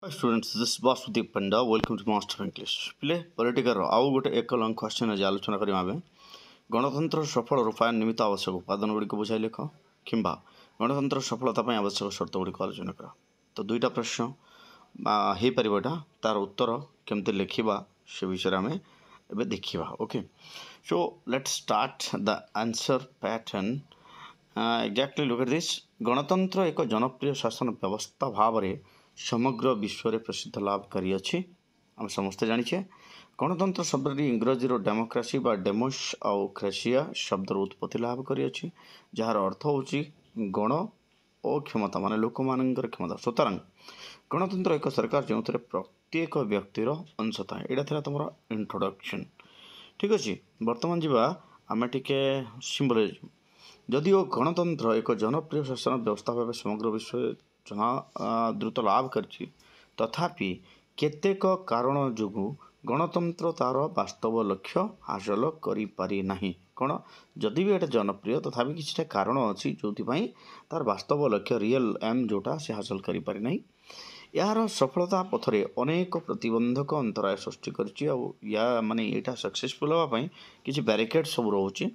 Hi students, this is Vasudev Panda. Welcome to Master of English. ପିଲେ ପଲିଟିକାର ଆଉ ଗୋଟେ ଏକ ଲଙ୍ଗ କ୍ୱେଶ୍ଚନ୍ ଆଜି ଆଲୋଚନା କରିବା ଆମେ ଗଣତନ୍ତ୍ର ସଫଳ ରୂପାୟନ ନିମିତ୍ତ ଆବଶ୍ୟକ ଉପାଦାନ ଗୁଡ଼ିକ ବୁଝାଇ ଲେଖ କିମ୍ବା ଗଣତନ୍ତ୍ର ସଫଳତା ପାଇଁ ଆବଶ୍ୟକ ସର୍ତ୍ତ ଗୁଡ଼ିକ ଆଲୋଚନା କର। ତ ଦୁଇଟା ପ୍ରଶ୍ନ ହେଇପାରିବ ଏଇଟା, ତାର ଉତ୍ତର କେମିତି ଲେଖିବା ସେ ବିଷୟରେ ଆମେ ଏବେ ଦେଖିବା। Okay, so let's start the answer pattern. Exactly look at this. ଗଣତନ୍ତ୍ର ଏକ ଜନପ୍ରିୟ ଶାସନ ବ୍ୟବସ୍ଥା ଭାବରେ ସମଗ୍ର ବିଶ୍ୱରେ ପ୍ରସିଦ୍ଧ ଲାଭ କରିଅଛି। ଆମେ ସମସ୍ତେ ଜାଣିଛେ ଗଣତନ୍ତ୍ର ଶବ୍ଦଟି ଇଂରାଜୀର ଡେମୋକ୍ରାସି ବା ଡେମୋସ୍ ଆଉ କ୍ରେସିଆ ଶବ୍ଦର ଉତ୍ପତ୍ତି ଲାଭ କରିଅଛି, ଯାହାର ଅର୍ଥ ହେଉଛି ଗଣ ଓ କ୍ଷମତା, ମାନେ ଲୋକମାନଙ୍କର କ୍ଷମତା। ସୁତରାଂ ଗଣତନ୍ତ୍ର ଏକ ସରକାର ଯେଉଁଥିରେ ପ୍ରତ୍ୟେକ ବ୍ୟକ୍ତିର ଅଂଶ ଥାଏ। ଏଇଟା ଥିଲା ତୁମର ଇଣ୍ଟ୍ରୋଡକ୍ସନ୍। ଠିକ୍ ଅଛି, ବର୍ତ୍ତମାନ ଯିବା ଆମେ ଟିକେ ସିମ୍ବଲିଜିମ୍। ଯଦିଓ ଗଣତନ୍ତ୍ର ଏକ ଜନପ୍ରିୟ ଶାସନ ବ୍ୟବସ୍ଥା ଭାବେ ସମଗ୍ର ବିଶ୍ୱରେ ଦ୍ରୁତ ଲାଭ କରିଛି, ତଥାପି କେତେକ କାରଣ ଯୋଗୁଁ ଗଣତନ୍ତ୍ର ତା'ର ବାସ୍ତବ ଲକ୍ଷ୍ୟ ହାସଲ କରିପାରି ନାହିଁ। କ'ଣ? ଯଦି ବି ଏଇଟା ଜନପ୍ରିୟ, ତଥାପି କିଛିଟା କାରଣ ଅଛି ଯେଉଁଥିପାଇଁ ତା'ର ବାସ୍ତବ ଲକ୍ଷ୍ୟ ରିଏଲ୍ ଏମ୍ ଯେଉଁଟା ସେ ହାସଲ କରିପାରି ନାହିଁ। ଏହାର ସଫଳତା ପଥରେ ଅନେକ ପ୍ରତିବନ୍ଧକ ଅନ୍ତରାୟ ସୃଷ୍ଟି କରିଛି, ଆଉ ଏଇଟା ସକ୍ସେସଫୁଲ୍ ହେବା ପାଇଁ କିଛି ବ୍ୟାରିକେଡ୍ ସବୁ ରହୁଛି।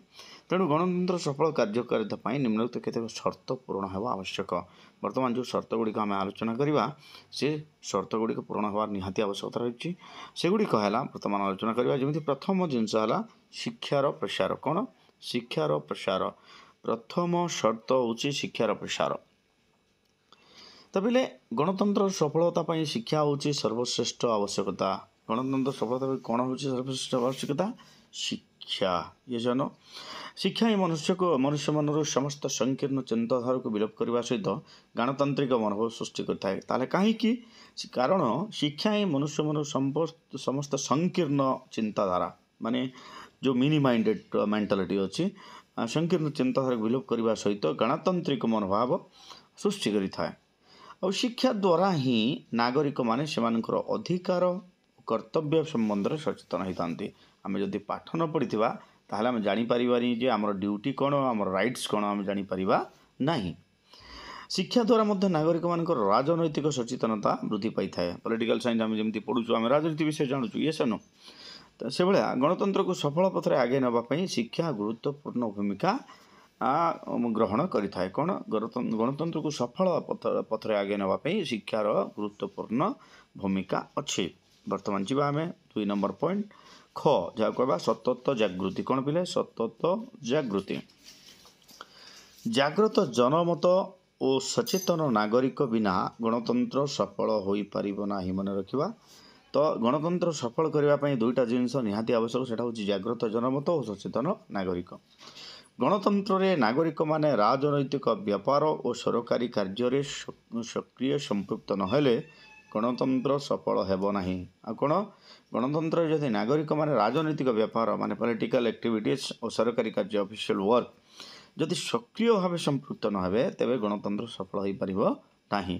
ତେଣୁ ଗଣତନ୍ତ୍ର ସଫଳ କାର୍ଯ୍ୟକାରିତା ପାଇଁ ନିମ୍ନଲିଖିତ କେତେକ ସର୍ତ୍ତ ପୂରଣ ହେବା ଆବଶ୍ୟକ। ବର୍ତ୍ତମାନ ଯେଉଁ ସର୍ତ୍ତ ଗୁଡ଼ିକ ଆମେ ଆଲୋଚନା କରିବା, ସେ ସର୍ତ୍ତ ଗୁଡ଼ିକ ପୂରଣ ହେବାର ନିହାତି ଆବଶ୍ୟକତା ରହିଛି। ସେଗୁଡ଼ିକ ହେଲା, ବର୍ତ୍ତମାନ ଆଲୋଚନା କରିବା, ଯେମିତି ପ୍ରଥମ ଜିନିଷ ହେଲା ଶିକ୍ଷାର ପ୍ରସାର। କ'ଣ? ଶିକ୍ଷାର ପ୍ରସାର। ପ୍ରଥମ ସର୍ତ୍ତ ହେଉଛି ଶିକ୍ଷାର ପ୍ରସାର। ତାପରେ ଗଣତନ୍ତ୍ର ସଫଳତା ପାଇଁ ଶିକ୍ଷା ହେଉଛି ସର୍ବଶ୍ରେଷ୍ଠ ଆବଶ୍ୟକତା। ଗଣତନ୍ତ୍ର ସଫଳତା ପାଇଁ କ'ଣ ହେଉଛି ସର୍ବଶ୍ରେଷ୍ଠ ଆବଶ୍ୟକତା? ଶିକ୍ଷା। ଜାଣ, ଶିକ୍ଷା ହିଁ ମନୁଷ୍ୟମାନର ସମସ୍ତ ସଂକୀର୍ଣ୍ଣ ଚିନ୍ତାଧାରାକୁ ବିଲୋପ କରିବା ସହିତ ଗଣତାନ୍ତ୍ରିକ ମନୋଭାବ ସୃଷ୍ଟି କରିଥାଏ। ତାହେଲେ କାହିଁକି? କାରଣ ଶିକ୍ଷା ହିଁ ମନୁଷ୍ୟମାନର ସମସ୍ତ ସଂକୀର୍ଣ୍ଣ ଚିନ୍ତାଧାରା, ମାନେ ଯେଉଁ ମିନି ମାଇଣ୍ଡେଡ଼ ମେଣ୍ଟାଲିଟି ଅଛି, ସଂକୀର୍ଣ୍ଣ ଚିନ୍ତାଧାରାକୁ ବିଲୋପ କରିବା ସହିତ ଗଣତାନ୍ତ୍ରିକ ମନୋଭାବ ସୃଷ୍ଟି କରିଥାଏ। ଆଉ ଶିକ୍ଷା ଦ୍ୱାରା ହିଁ ନାଗରିକମାନେ ସେମାନଙ୍କର ଅଧିକାର ଓ କର୍ତ୍ତବ୍ୟ ସମ୍ବନ୍ଧରେ ସଚେତନ ହୋଇଥାନ୍ତି। ଆମେ ଯଦି ପାଠ ନ ପଢ଼ିଥିବା ତାହେଲେ ଆମେ ଜାଣିପାରିବାନି ଯେ ଆମର ଡ୍ୟୁଟି କ'ଣ, ଆମର ରାଇଟ୍ସ କ'ଣ, ଆମେ ଜାଣିପାରିବା ନାହିଁ। ଶିକ୍ଷା ଦ୍ୱାରା ମଧ୍ୟ ନାଗରିକମାନଙ୍କର ରାଜନୈତିକ ସଚେତନତା ବୃଦ୍ଧି ପାଇଥାଏ। ପଲିଟିକାଲ୍ ସାଇନ୍ସ ଆମେ ଯେମିତି ପଢ଼ୁଛୁ, ଆମେ ରାଜନୀତି ବିଷୟରେ ଜାଣୁଛୁ, ଇଏସନ। ତ ସେଭଳିଆ ଗଣତନ୍ତ୍ରକୁ ସଫଳ ପଥରେ ଆଗେଇ ନେବା ପାଇଁ ଶିକ୍ଷା ଗୁରୁତ୍ୱପୂର୍ଣ୍ଣ ଭୂମିକା ଗ୍ରହଣ କରିଥାଏ। କ'ଣ? ଗଣତନ୍ତ୍ରକୁ ସଫଳ ପଥରେ ଆଗେଇ ନେବା ପାଇଁ ଶିକ୍ଷାର ଗୁରୁତ୍ୱପୂର୍ଣ୍ଣ ଭୂମିକା ଅଛି। ବର୍ତ୍ତମାନ ଯିବା ଆମେ 2 ନମ୍ବର ପଏଣ୍ଟ ଖ, ଯାହା କହିବା ସତତ ଜାଗୃତି। କ'ଣ ପିଲେ? ସତତ ଜାଗୃତି। ଜାଗ୍ରତ ଜନମତ ଓ ସଚେତନ ନାଗରିକ ବିନା ଗଣତନ୍ତ୍ର ସଫଳ ହୋଇପାରିବ ନାହିଁ। ମନେ ରଖିବା। ତ ଗଣତନ୍ତ୍ର ସଫଳ କରିବା ପାଇଁ ଦୁଇଟା ଜିନିଷ ନିହାତି ଆବଶ୍ୟକ, ସେଟା ହେଉଛି ଜାଗ୍ରତ ଜନମତ ଓ ସଚେତନ ନାଗରିକ। ଗଣତନ୍ତ୍ରରେ ନାଗରିକମାନେ ରାଜନୈତିକ ବ୍ୟାପାର ଓ ସରକାରୀ କାର୍ଯ୍ୟରେ ସକ୍ରିୟ ସମ୍ପୃକ୍ତ ନହେଲେ ଗଣତନ୍ତ୍ର ସଫଳ ହେବ ନାହିଁ। ଆଉ କ'ଣ? ଗଣତନ୍ତ୍ରରେ ଯଦି ନାଗରିକମାନେ ରାଜନୈତିକ ବ୍ୟାପାର, ମାନେ ପଲିଟିକାଲ୍ ଆକ୍ଟିଭିଟିଜ୍ ଓ ସରକାରୀ କାର୍ଯ୍ୟ ଅଫିସିଆଲ୍ ୱାର୍କ ଯଦି ସକ୍ରିୟ ଭାବେ ସମ୍ପୃକ୍ତ ନ ହେବେ, ତେବେ ଗଣତନ୍ତ୍ର ସଫଳ ହୋଇପାରିବ ନାହିଁ।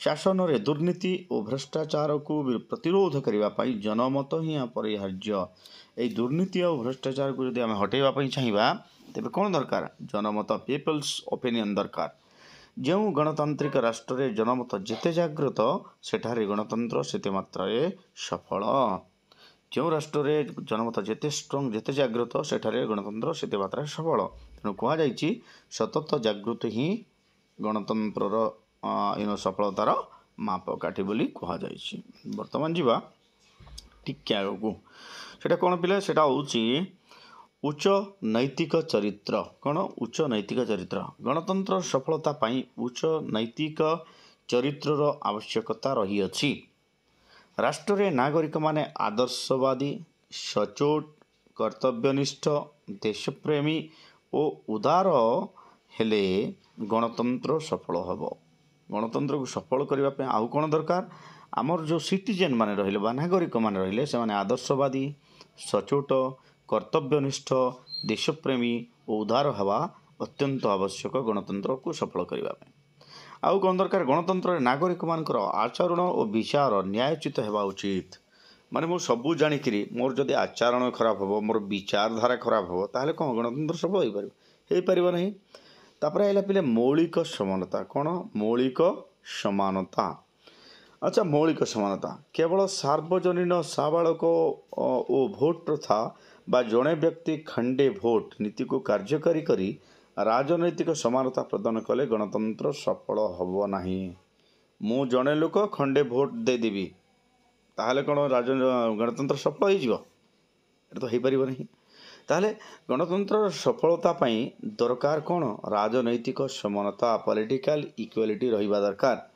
ଶାସନରେ ଦୁର୍ନୀତି ଓ ଭ୍ରଷ୍ଟାଚାରକୁ ପ୍ରତିରୋଧ କରିବା ପାଇଁ ଜନମତ ହିଁ ଅପରିହାର୍ଯ୍ୟ। ଏହି ଦୁର୍ନୀତି ଆଉ ଭ୍ରଷ୍ଟାଚାରକୁ ଯଦି ଆମେ ହଟାଇବା ପାଇଁ ଚାହିଁବା, ତେବେ କ'ଣ ଦରକାର? ଜନମତ, ପିପଲ୍ସ ଓପିନିଅନ୍ ଦରକାର। ଯେଉଁ ଗଣତାନ୍ତ୍ରିକ ରାଷ୍ଟ୍ରରେ ଜନମତ ଯେତେ ଜାଗ୍ରତ, ସେଠାରେ ଗଣତନ୍ତ୍ର ସେତେ ମାତ୍ରାରେ ସଫଳ। ଯେଉଁ ରାଷ୍ଟ୍ରରେ ଜନମତ ଯେତେ ଷ୍ଟ୍ରଙ୍ଗ, ଯେତେ ଜାଗ୍ରତ, ସେଠାରେ ଗଣତନ୍ତ୍ର ସେତେ ମାତ୍ରାରେ ସଫଳ। ତେଣୁ କୁହାଯାଇଛି ସତତ ଜାଗୃତି ହିଁ ଗଣତନ୍ତ୍ରର ସଫଳତାର ମାପକାଠି ବୋଲି କୁହାଯାଇଛି। ବର୍ତ୍ତମାନ ଯିବା ଟିକେ ଆଗକୁ। ସେଇଟା କ'ଣ ପିଲା? ସେଇଟା ହେଉଛି ଉଚ୍ଚ ନୈତିକ ଚରିତ୍ର। କ'ଣ? ଉଚ୍ଚ ନୈତିକ ଚରିତ୍ର। ଗଣତନ୍ତ୍ର ସଫଳତା ପାଇଁ ଉଚ୍ଚ ନୈତିକ ଚରିତ୍ରର ଆବଶ୍ୟକତା ରହିଅଛି। ରାଷ୍ଟ୍ରରେ ନାଗରିକମାନେ ଆଦର୍ଶବାଦୀ, ସଚ୍ଚୋଟ, କର୍ତ୍ତବ୍ୟନିଷ୍ଠ, ଦେଶପ୍ରେମୀ ଓ ଉଦାର ହେଲେ ଗଣତନ୍ତ୍ର ସଫଳ ହେବ। ଗଣତନ୍ତ୍ରକୁ ସଫଳ କରିବା ପାଇଁ ଆଉ କ'ଣ ଦରକାର? ଆମର ଯେଉଁ ସିଟିଜେନ୍ ମାନେ ରହିଲେ ବା ନାଗରିକମାନେ ରହିଲେ, ସେମାନେ ଆଦର୍ଶବାଦୀ, ସଚ୍ଚୋଟ, କର୍ତ୍ତବ୍ୟନିଷ୍ଠ, ଦେଶପ୍ରେମୀ ଓ ଉଦାର ହେବା ଅତ୍ୟନ୍ତ ଆବଶ୍ୟକ ଗଣତନ୍ତ୍ରକୁ ସଫଳ କରିବା ପାଇଁ। ଆଉ କ'ଣ ଦରକାର? ଗଣତନ୍ତ୍ରରେ ନାଗରିକମାନଙ୍କର ଆଚରଣ ଓ ବିଚାର ନ୍ୟାୟୋଚିତ ହେବା ଉଚିତ। ମାନେ ମୁଁ ସବୁ ଜାଣିକିରି ମୋର ଯଦି ଆଚରଣ ଖରାପ ହେବ, ମୋର ବିଚାରଧାରା ଖରାପ ହେବ, ତାହେଲେ କ'ଣ ଗଣତନ୍ତ୍ର ସଫଳ ହୋଇପାରିବ? ହୋଇପାରିବ ନାହିଁ। ତାପରେ ଆସିଲା ପିଲେ ମୌଳିକ ସମାନତା। କ'ଣ? ମୌଳିକ ସମାନତା। अच्छा, मौलिक समानता केवल सार्वजनीन साबालक ओ भोट प्रथा बा जड़े व्यक्ति खंडे भोट नीति को कार्यकारी करी राजनैतिक समानता प्रदान कले गणतंत्र सफल हब नहीं। मु जड़े लोक खंडे भोट देदेवी ताहले कौन गणतंत्र सफल हो तो हो पार नहीं। ताहले गणतंत्र सफलता पाई दरकार कौन राजनैतिक समानता पॉलिटिकल इक्वालिटी रहिबा दरकार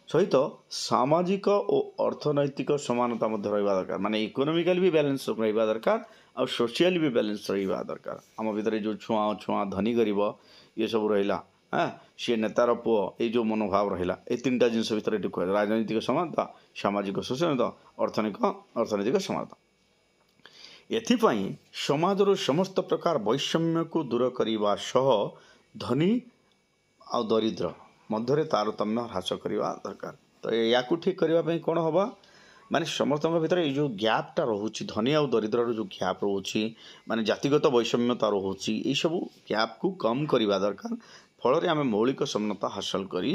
सहित सामाजिक और अर्थनैतिक समानता मध्य रहिबा दरकार माने इकोनॉमिकल भी बैलेंस रहिबा दरकार और सोशल भी बैलेंस रहिबा दरकार। आम भितर जो छुआ छुआ धनी गरीब ये सब रहिला हाँ सी नेतार पुओ ये जो मनोभाव रहिला ये तीन टा जिनस भितर कह राजनैतिक समानता सामाजिक सोशल अर्थनैतिक समानता। एथिपाई समाजर समस्त प्रकार वैषम्य को दूर करने सह धनी आ दरिद्र मध्य तारतम्य ह्रास करवा दरकार। तो या ठीक करने कौन हम माने समस्त भीतर ये जो गैपटा रोचे धनी आ दरिद्र जो गैप रोचे माने जातिगत वैषम्यता रोचे ये सब गैप को कम करवा दरकार फल आम मौलिक समानता हासिल कर।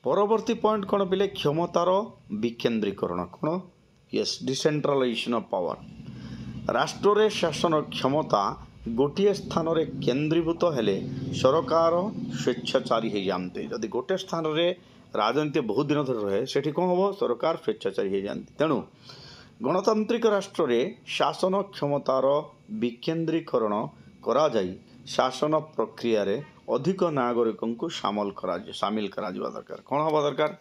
परवर्ती पॉइंट कौन पिले क्षमतार विकेंद्रीकरण कौन यस डिसेंट्रलाइजेशन ऑफ पावर राष्ट्र रे शासन क्षमता गोटे स्थान रे केन्द्रीभूत हेले सरकार स्वेच्छाचारी हो जाते जदि गोटे स्थान रे राजनीति बहुत दिन धरी रहे से कौन हम सरकार स्वेच्छाचारी हो जाती। तेणु गणतांत्रिक राष्ट्र रे शासन क्षमतार विकेंद्रीकरण करा जाई शासन प्रक्रिया रे अधिक नागरिकों को सामिल करा दरकार। कौन हम दरकार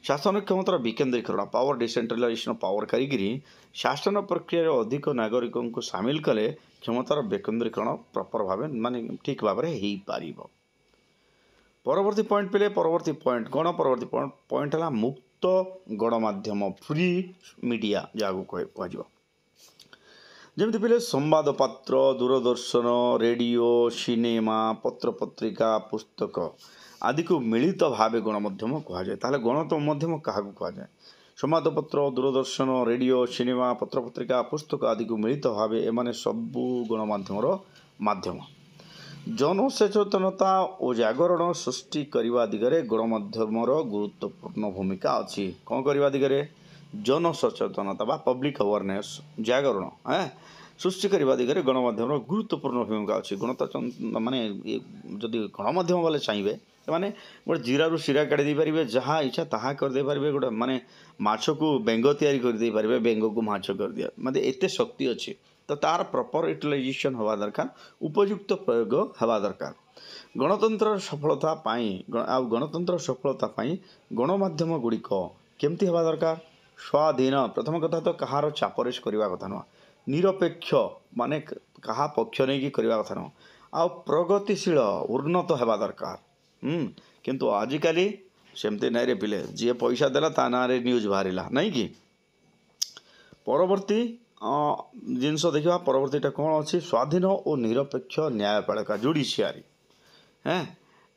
शासन क्षमतार विकेंद्रीकरण पावर डिसेंट्रलाइजेशन पावर करी शासन प्रक्रिया रे अधिक नागरिकों को सामिल कले क्षमतार विकेंद्रीकरण प्रपर भाव माने ठीक भाव में हो पार। परवर्ती पॉइंट पे परवर्ती पॉइंट कौन परवर्ती पॉइंट है मुक्त गणमाध्यम फ्री मीडिया जहाँ कह जमी पे संवाद पात्र दूरदर्शन रेडियो सिनेमा पत्र पत्रिका पुस्तक आदि को मिलित भाव गणमाध्यम कहुए ताहले गणमाध्यम क्या कहुए संवादपत्र दूरदर्शन रेडियो सिनेमा पत्र पत्रिका पुस्तक आदि को मिलित भाव एमाने सबू गणमाध्यम माध्यम जनसचेतनता और जागरण सृष्टि करने दिगरे गणमाध्यम गुरुत्वपूर्ण भूमिका अच्छी। कौन करने दिगरे जनसचेतनता बा पब्लिक अवेयरनेस जागरण सृष्टि करने दिगरे गणमाध्यम गुरुत्वपूर्ण भूमिका अच्छी। गणतंत्र माने जदि गणमाध्यम वाले चाहिए माने गोटे जीरा शिरा काढ़ी दे पारे जहाँ इच्छा ताहा करदे पारे गोटे माने माछ को बेंग तैयारी करदे पारे बेंग को माछ कर दिया मतलब एते शक्ति अच्छी। तो तार प्रपर यूटिलाइजेशन हवा दरकार उपयुक्त प्रयोग हवा दरकार। गणतंत्र सफलता गणतंत्र सफलता गणमाध्यम गुड़िक केमती हवा दरकार स्वाधीन प्रथम कथा तो कहार चापरेश करवा कथा नुह निरपेक्ष माने कहा पक्ष नहीं करवा कथा नुह आ प्रगतिशील उन्नत हवा दरकार। किंतु आजिकाली सेमती नाई रे पिले जी पैसा देला ता ना रे न्यूज बाहरिला नहीं कि परवर्ती जिनस देखा परवर्तीटा कौन अच्छी स्वाधीन और निरपेक्ष न्यायपालिका judiciary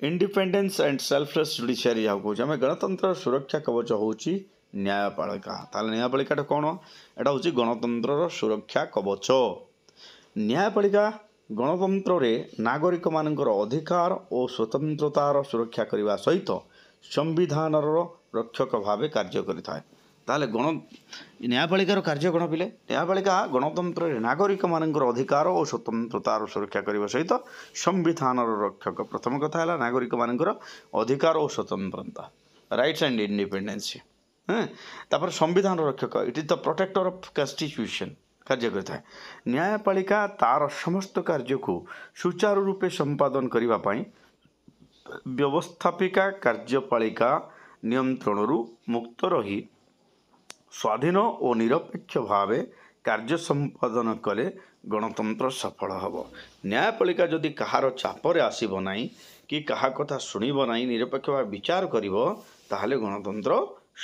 independence and selfless judiciary जहाँ कौन आम गणतंत्र सुरक्षा कवच हूँ न्यायपालिका ताल न्यायपालिका कौन एटा हूँ गणतंत्र सुरक्षा कवच। न्यायपालिका गणतंत्र रे नागरिक मानकर अधिकार और स्वतंत्रतार सुरक्षा करने सहित संविधान रक्षक भाव कार्य करिथाए। ताले गण न्यायपालिकार कार्य कौन पिले न्यायपालिका गणतंत्र नागरिक मानकर अधिकार और स्वतंत्रतार सुरक्षा करने सहित संविधान रक्षक प्रथम कथा है नागरिक मानकर अधिकार और स्वतंत्रता राइट्स एंड इंडिपेंडेंस तापर संविधान रक्षक it is the protector of constitution कार्य करें। न्यायपालिका तार समस्त कार्य को सुचारू रूपे संपादन करने व्यवस्थापिका कार्यपालिका नियंत्रण मुक्त रही स्वाधीन और निरपेक्ष भाव कार्य संपादन कले गणतंत्र सफल हम। न्यायपालिका जदि कहार चापर आसब ना कि कहा कथा शुणव ना निरपेक्ष भाव विचार करिवो ताहले गणतंत्र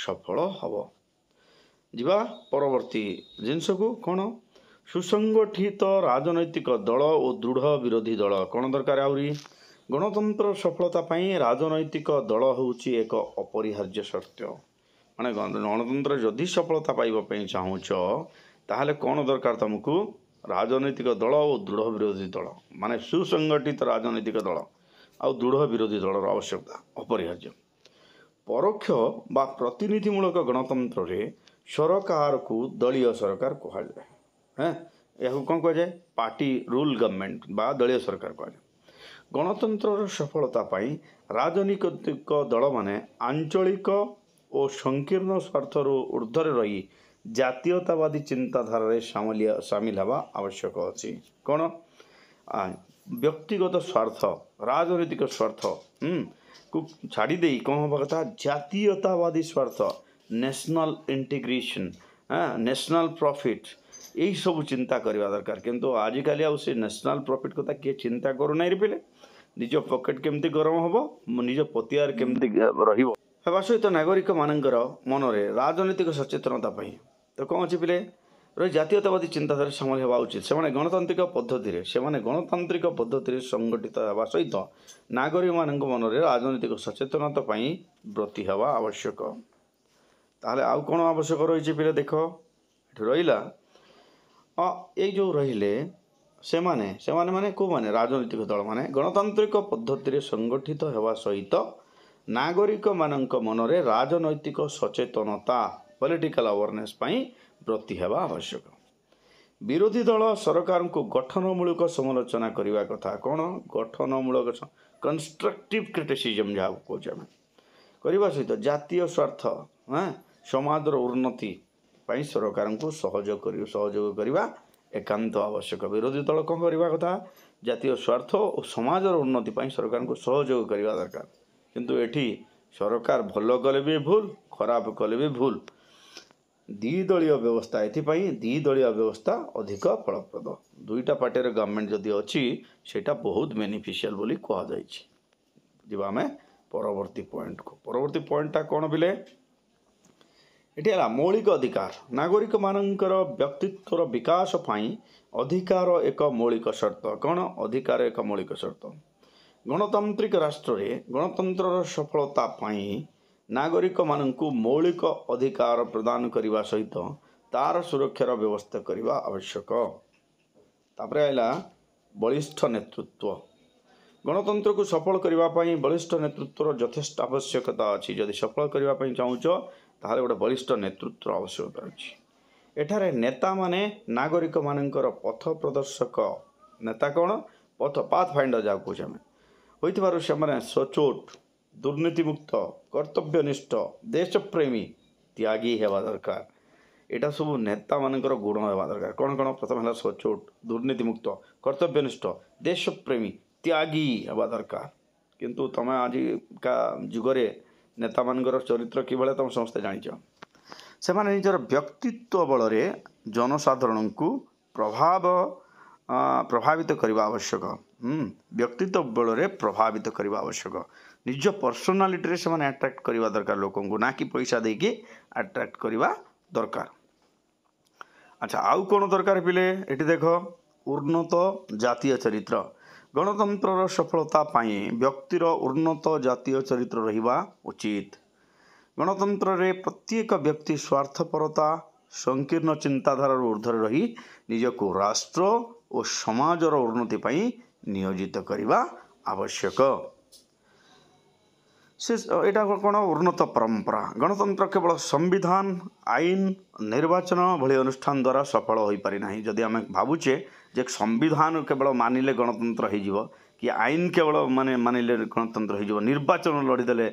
सफल हम। जीवा परवर्ती जिनस को कौन सुसंगठित राजनैतिक दल और दृढ़ विरोधी दल कौन दरकार आउरी गणतंत्र सफलता पाई राजनैतिक दल होउची एक अपरिहार्य सत्य माने गणतंत्र जदि सफलता पाइबा चाहूच ताहले कौन दरकार तुमको राजनैतिक दल और दृढ़ विरोधी दल माने सुसंगठित राजनैतिक दल और दृढ़ विरोधी दल आवश्यकता अपरिहार्य। परोक्ष बा प्रतिनिधिमूलक गणतंत्र रे सरकार को दलीय सरकार कहुए। हाँ या कौन कहुए पार्टी रूल गवर्नमेंट बा दलीय सरकार कहुए। गणतंत्र सफलता राजनीतिक दल माने आंचलिक और संकीर्ण स्वार्थर ऊर्ध्वर रही जातीयतावादी चिंताधारा सामिल हवा आवश्यक अच्छी। कौन व्यक्तिगत स्वार्थ राजनीतिक स्वार्थ को छाड़ी दे कौन हवा कथा जातीयतावादी स्वार्थ नेशनल इंटीग्रेशन नेशनल प्रॉफिट यही सब चिंता करवा दरकार। किंतु आजिकल आउ से नेशनल प्रॉफिट कथा किए चिंता करूना पे निज पॉकेट केमती गरम हम निज पतिआर केमती रहा सहित नागरिक मानकर मनरे राजनीतिक सचेतनता तो कौन अच्छी पे रही जातीयतावादी चिंताधारा सामिल होगा उचित। से गणतांत्रिक पद्धति संगठित होगा सहित नागरिक मान मनरे राजनीतिक सचेतनता ब्रती हवा आवश्यक। ताहले आउ कौन आवश्यक रही पे देख रहा ये जो रहिले से माने को माने राजनीतिक दल माने गणतांत्रिक पद्धति संगठित होगा सहित नागरिक मानक मनरे राजनैतिक सचेतनता पॉलिटिकल अवेयरनेस ब्रती होगा आवश्यक। विरोधी दल सरकार को गठनमूलक समालोचना करने कथा कौन गठनमूलक कंस्ट्रक्टिव क्रिटिसिजम जहाँ कहे करने सहित जातीय स्वार्थ समाजर उन्नति सरकार को सहयोग करने एकांत आवश्यक। विरोधी दल कौन करने कथा जातीय स्वार्थ और समाजर उन्नति सरकार को सहयोग करने दरकार। किंतु एठी सरकार भल कले भी भूल खराब कले भी भूल द्विदलीय व्यवस्था एथिपाई द्विदलीय व्यवस्था अधिक फलप्रद। दुईटा पार्टी गवर्नमेंट जदि अच्छी सेटा बहुत बेनिफिशियल बोली कह जाइए। आम परवर्ती पॉइंट को परवर्ती पॉइंटा कौन बिले ये मौलिक अधिकार नागरिक मानकर व्यक्तित्वर विकास पाई अधिकार एक मौलिक शर्त। कौन अधिकार एक मौलिक शर्त गणतांत्रिक राष्ट्र रे गणतंत्र सफलता पाई नागरिक मानू मौलिक अधिकार प्रदान करने सहित तार सुरक्षार व्यवस्था करने आवश्यक। तापर आइला बलिष्ठ नेतृत्व गणतंत्र को सफल करने बलिष्ठ नेतृत्वर यथेष्ट आवश्यकता अच्छी। जदि सफल करने चाहूच ताहले गोटे बलिष्ठ नेतृत्व आवश्यकता अच्छी। एठारे नेता माने नागरिक मानकर पथ प्रदर्शक नेता कौन पथ पाथ फाइंडर जहाँ कहे से सचोट दुर्नीतिमुक्त कर्तव्यनिष्ठ देशप्रेमी त्यागी हेबा दरकार। एटा सब नेता मानकर गुण हेबा दरकार। कौन कौन प्रथम है सचोट दुर्नीतिमुक्त कर्तव्यनिष्ठ देशप्रेमी त्यागी हेबा दरकार। किंतु तुम आज का जुगरे नेता मानकर चरित्र कि तुम समस्ते जानिच से माने निजर व्यक्तित्व बल जनसाधारण को प्रभावित करने आवश्यक। व्यक्तित्व बल प्रभावित करने आवश्यक। निज पर्सनालीटी से माने अट्रैक्ट करवा दरकार लोक को ना कि पैसा देके अट्रैक्ट करवा दरकार। अच्छा आउ कौन दरकार पिले एटी देख उन्नत जातीय चरित्र गणतंत्र सफलता व्यक्तिर उन्नत जातीय चरित्र रहिबा उचित। गणतंत्र रे प्रत्येक व्यक्ति स्वार्थपरता संकीर्ण चिंताधार ऊर्ध्वर रही निजको राष्ट्र और समाजर उन्नति नियोजित करने आवश्यक। से यहाँ कौन उन्नत परंपरा गणतंत्र केवल संविधान आईन निर्वाचन भली अनुष्ठान द्वारा सफल हो पारि ना। जदि आम भावुचे जे संविधान केवल मानिले गणतंत्र हो कि आईन केवल मानिले गणतंत्र हो निर्वाचन लड़ीदे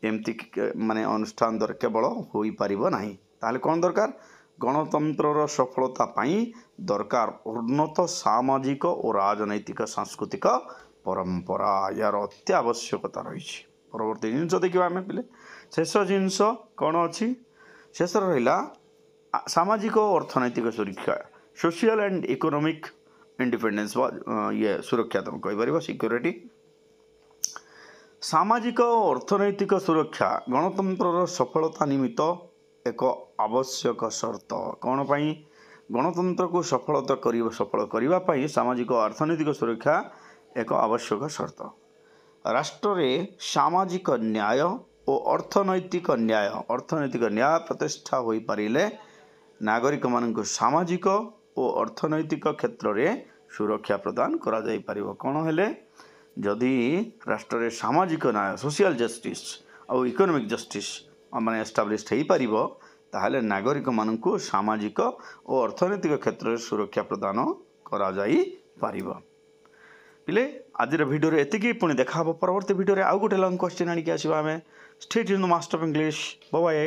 होमती माने अनुष्ठान द्वारा केवल हो पार ना। ताहले कौन दरकार गणतंत्र सफलता दरकार उन्नत सामाजिक और राजनैतिक सांस्कृतिक परंपरा यार अत्यावश्यकता रही। परवर्ती जिनस देखा आम पे शेष जिनस कौन अच्छी शेष रहा सामाजिक और अर्थनैतिक सुरक्षा सोशल एंड इकोनॉमिक इंडिपेंडेंस ये सुरक्षा तुम कहीपर सिक्योरिटी सामाजिक और अर्थनैतिक सुरक्षा गणतंत्र सफलता निमित्त एक आवश्यक शर्त। कौन पाई गणतंत्र को सफल करने सामाजिक और अर्थनैतिक सुरक्षा एक आवश्यक शर्त। राष्ट्र रे सामाजिक न्याय और अर्थनैतिक न्याय प्रतिष्ठा हो पारिले नागरिक मानक सामाजिक और अर्थनैतिक क्षेत्र में सुरक्षा प्रदान करा जाई परिबो। कौन हेले जदि राष्ट्र रे सामाजिक न्याय सोशल जस्टिस ଆଉ ଇକୋନୋମିକ୍ ଜଷ୍ଟିସ୍ ମାନେ ଏଷ୍ଟାବ୍ଲିଶ୍ ହେଇପାରିବ ତାହେଲେ ନାଗରିକମାନଙ୍କୁ ସାମାଜିକ ଓ ଅର୍ଥନୈତିକ କ୍ଷେତ୍ରରେ ସୁରକ୍ଷା ପ୍ରଦାନ କରାଯାଇପାରିବ। ପିଲେ ଆଜିର ଭିଡ଼ିଓରେ ଏତିକି, ପୁଣି ଦେଖା ହେବ ପରବର୍ତ୍ତୀ ଭିଡ଼ିଓରେ ଆଉ ଗୋଟେ ଲଙ୍ଗ୍ କ୍ୱେଶ୍ଚିନ୍ ଆଣିକି ଆସିବା ଆମେ। Stay tuned master of English. Bye bye.